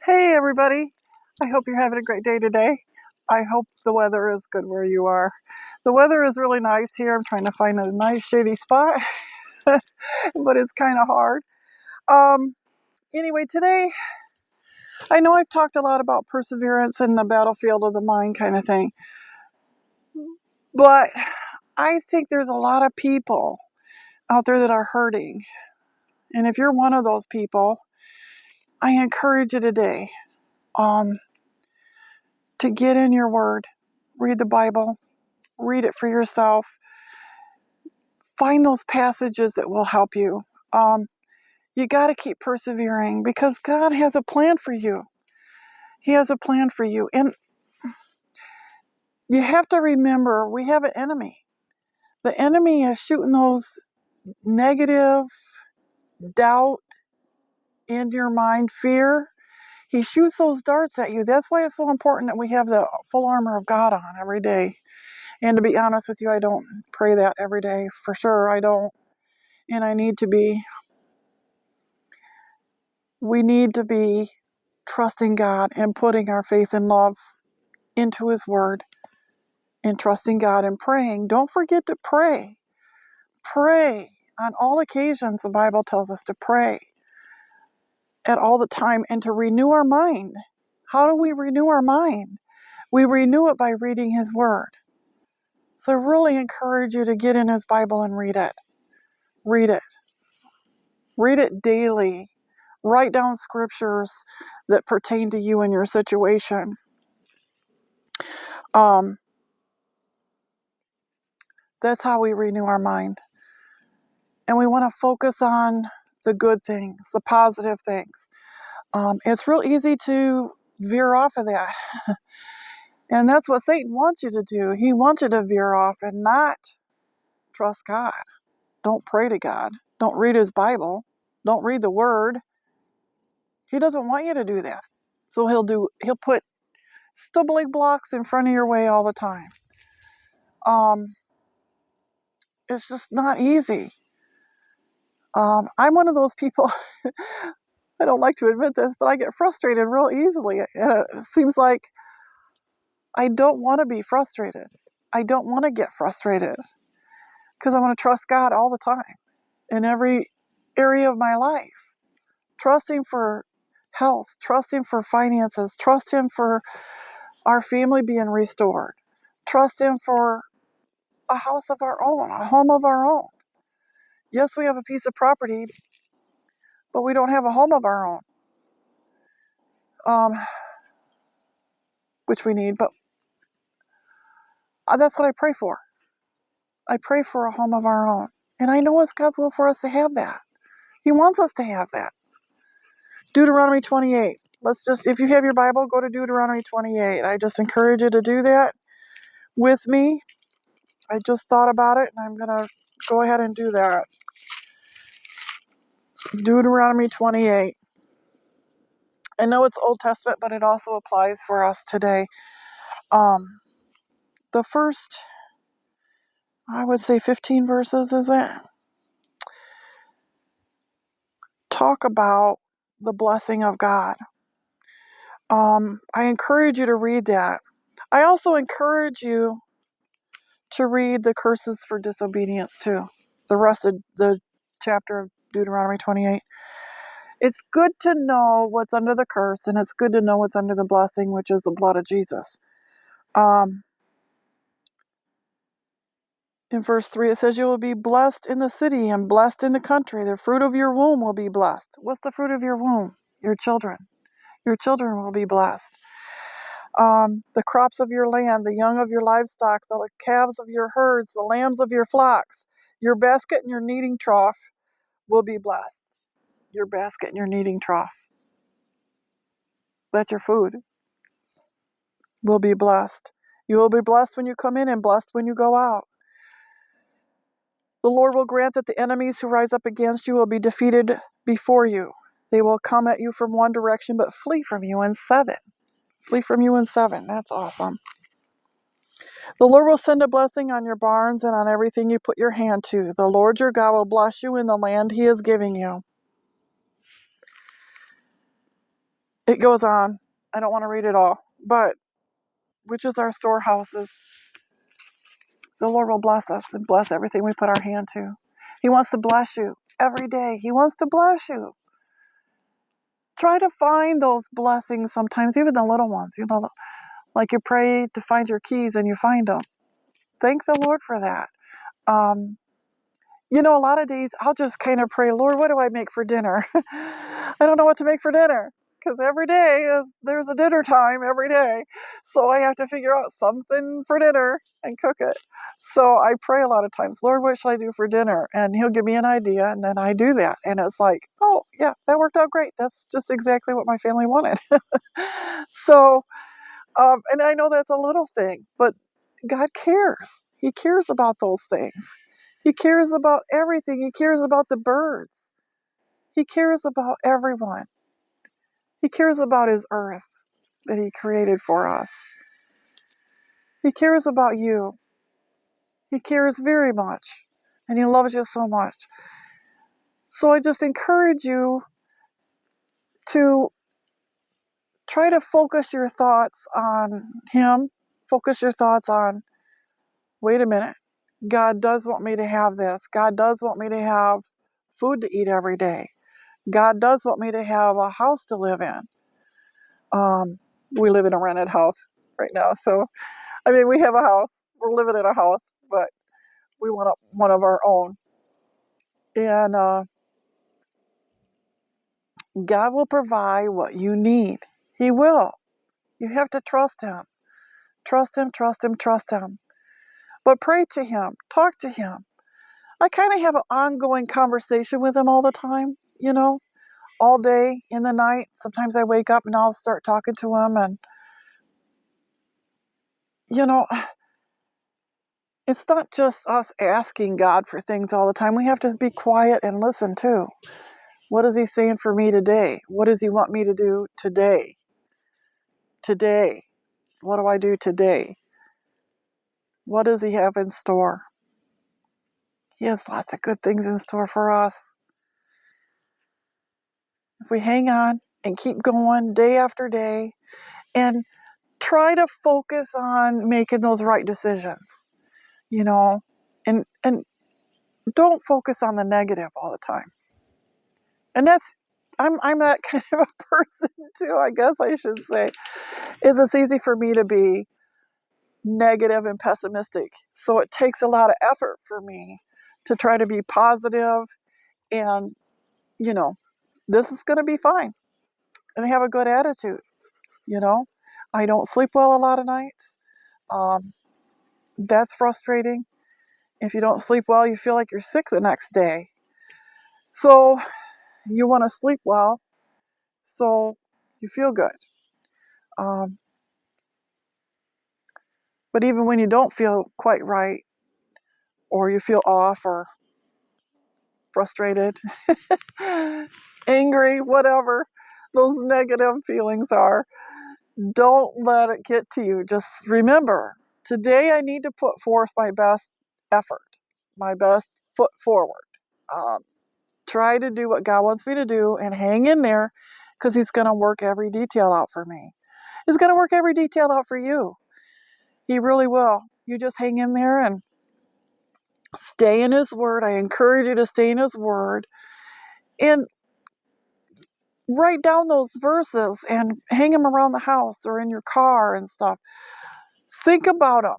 Hey everybody, I hope you're having a great day today. I hope the weather is good where you are. The weather is really nice here. I'm trying to find a nice shady spot, but it's kind of hard. Um, anyway, today, I know I've talked a lot about perseverance and the battlefield of the mind kind of thing, but I think there's a lot of people out there that are hurting. And if you're one of those people, I encourage you today to get in your word, read the Bible, read it for yourself. Find those passages that will help you. You got to keep persevering because God has a plan for you. He has a plan for you. And you have to remember, we have an enemy. The enemy is shooting those negative doubt in your mind, fear. He shoots those darts at you. That's why it's so important that we have the full armor of God on every day. And to be honest with you, I don't pray that every day. For sure, I don't. And I need to be. We need to be trusting God and putting our faith and love into His Word and trusting God and praying. Don't forget to pray. Pray on all occasions. The Bible tells us to pray at all the time and to renew our mind. How do we renew our mind? We renew it by reading His Word. So I really encourage you to get in His Bible and read it. Read it. Read it daily. Write down scriptures that pertain to you and your situation. That's how we renew our mind. And we want to focus on the good things, the positive things. It's real easy to veer off of that. And that's what Satan wants you to do. He wants you to veer off and not trust God. Don't pray to God. Don't read His Bible. Don't read the Word. He doesn't want you to do that. So he'll put stumbling blocks in front of your way all the time. It's just not easy. I'm one of those people, I don't like to admit this, but I get frustrated real easily. And it seems like I don't want to be frustrated. I don't want to get frustrated because I want to trust God all the time in every area of my life. Trust Him for health, trust Him for finances, trust Him for our family being restored, trust Him for a house of our own, a home of our own. Yes, we have a piece of property, but we don't have a home of our own, which we need, but that's what I pray for. I pray for a home of our own. And I know it's God's will for us to have that. He wants us to have that. Deuteronomy 28. If you have your Bible, go to Deuteronomy 28. I just encourage you to do that with me. I just thought about it, and I'm going to go ahead and do that. Deuteronomy 28. I know it's Old Testament, but it also applies for us today. The first, I would say 15 verses, is it? Talk about the blessing of God. I encourage you to read that. I also encourage you to read the curses for disobedience too. The rest of the chapter of Deuteronomy 28. It's good to know what's under the curse, and it's good to know what's under the blessing, which is the blood of Jesus. In verse 3, it says, you will be blessed in the city and blessed in the country. The fruit of your womb will be blessed. What's the fruit of your womb? Your children. Your children will be blessed. The crops of your land, the young of your livestock, the calves of your herds, the lambs of your flocks, your basket and your kneading trough will be blessed. Your basket and your kneading trough. That's your food. Will be blessed. You will be blessed when you come in and blessed when you go out. The Lord will grant that the enemies who rise up against you will be defeated before you. They will come at you from one direction, but flee from you in seven. Flee from you in seven. That's awesome. The Lord will send a blessing on your barns and on everything you put your hand to. The Lord your God will bless you in the land He is giving you. It goes on. I don't want to read it all. But which is our storehouses. The Lord will bless us and bless everything we put our hand to. He wants to bless you every day. He wants to bless you. Try to find those blessings sometimes, even the little ones. Like you pray to find your keys and you find them. Thank the Lord for that. A lot of days I'll just kind of pray, Lord, what do I make for dinner? I don't know what to make for dinner because every day there's a dinner time every day. So I have to figure out something for dinner and cook it. So I pray a lot of times, Lord, what should I do for dinner? And he'll give me an idea and then I do that. And it's like, oh, yeah, that worked out great. That's just exactly what my family wanted. So, and I know that's a little thing, but God cares. He cares about those things. He cares about everything. He cares about the birds. He cares about everyone. He cares about his earth that he created for us. He cares about you. He cares very much. And he loves you so much. So I just encourage you to try to focus your thoughts on him. Focus your thoughts on, wait a minute. God does want me to have this. God does want me to have food to eat every day. God does want me to have a house to live in. We live in a rented house right now. So, we have a house. We're living in a house, but we want one of our own. And God will provide what you need. He will. You have to trust him. Trust him, trust him, trust him. But pray to him. Talk to him. I kind of have an ongoing conversation with him all the time, all day, in the night. Sometimes I wake up and I'll start talking to him. And, it's not just us asking God for things all the time. We have to be quiet and listen too. What is he saying for me today? What does he want me to do today? Today. What do I do today? What does he have in store? He has lots of good things in store for us. If we hang on and keep going day after day and try to focus on making those right decisions, and don't focus on the negative all the time. And I'm that kind of a person too, I guess I should say. It's easy for me to be negative and pessimistic. So it takes a lot of effort for me to try to be positive and, this is going to be fine. And have a good attitude, I don't sleep well a lot of nights. That's frustrating. If you don't sleep well, you feel like you're sick the next day. So you want to sleep well so you feel good. But even when you don't feel quite right, or you feel off or frustrated, angry, whatever those negative feelings are, don't let it get to you. Just remember, today I need to put forth my best effort, my best foot forward. Try to do what God wants me to do and hang in there because he's going to work every detail out for me. He's going to work every detail out for you. He really will. You just hang in there and stay in his word. I encourage you to stay in his word and write down those verses and hang them around the house or in your car and stuff. Think about them.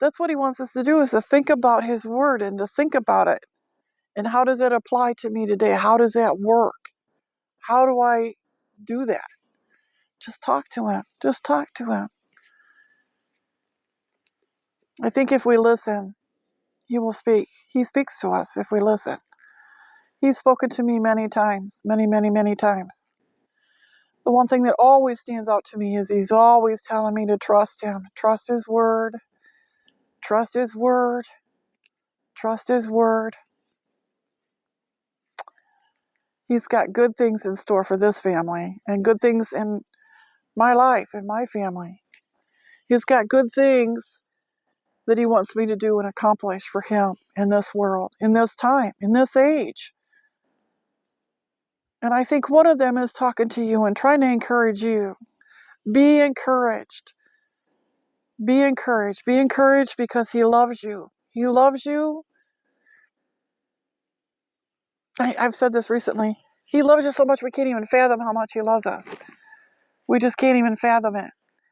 That's what he wants us to do, is to think about his word and to think about it. And how does it apply to me today? How does that work? How do I do that? Just talk to him. Just talk to him. I think if we listen, he will speak. He speaks to us if we listen. He's spoken to me many times, many, many, many times. The one thing that always stands out to me is he's always telling me to trust him. Trust his word. Trust his word. Trust his word. He's got good things in store for this family and good things in my life and my family. He's got good things that he wants me to do and accomplish for him in this world, in this time, in this age. And I think one of them is talking to you and trying to encourage you. Be encouraged. Be encouraged. Be encouraged because He loves you. He loves you. I've said this recently. He loves you so much we can't even fathom how much He loves us. We just can't even fathom it.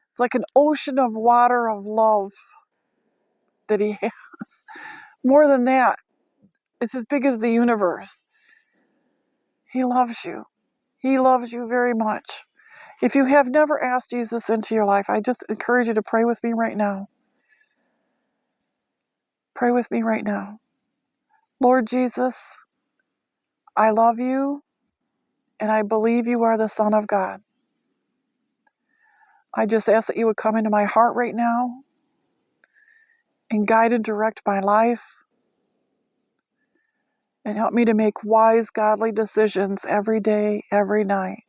It's like an ocean of water of love that He has. More than that, it's as big as the universe. He loves you. He loves you very much. If you have never asked Jesus into your life, I just encourage you to pray with me right now. Pray with me right now. Lord Jesus, I love you and I believe you are the Son of God. I just ask that you would come into my heart right now and guide and direct my life and help me to make wise, godly decisions every day, every night.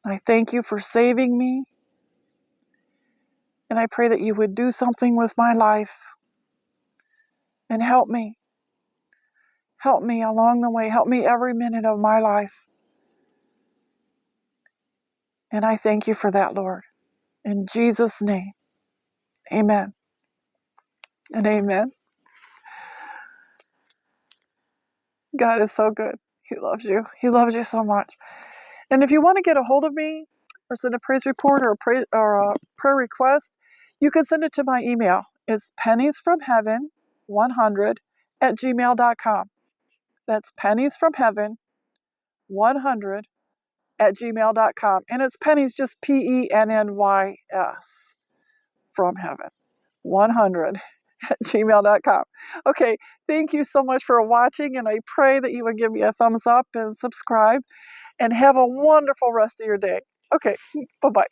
I thank you for saving me, and I pray that you would do something with my life and help me. Help me along the way. Help me every minute of my life. And I thank you for that, Lord. In Jesus' name, amen and amen. God is so good. He loves you. He loves you so much. And if you want to get a hold of me or send a praise report or a prayer request, you can send it to my email. It's penniesfromheaven100@gmail.com. That's penniesfromheaven100@gmail.com. And it's pennies, just PENNYS, from heaven, 100@gmail.com. Okay, thank you so much for watching, and I pray that you would give me a thumbs up and subscribe, and have a wonderful rest of your day. Okay, bye-bye.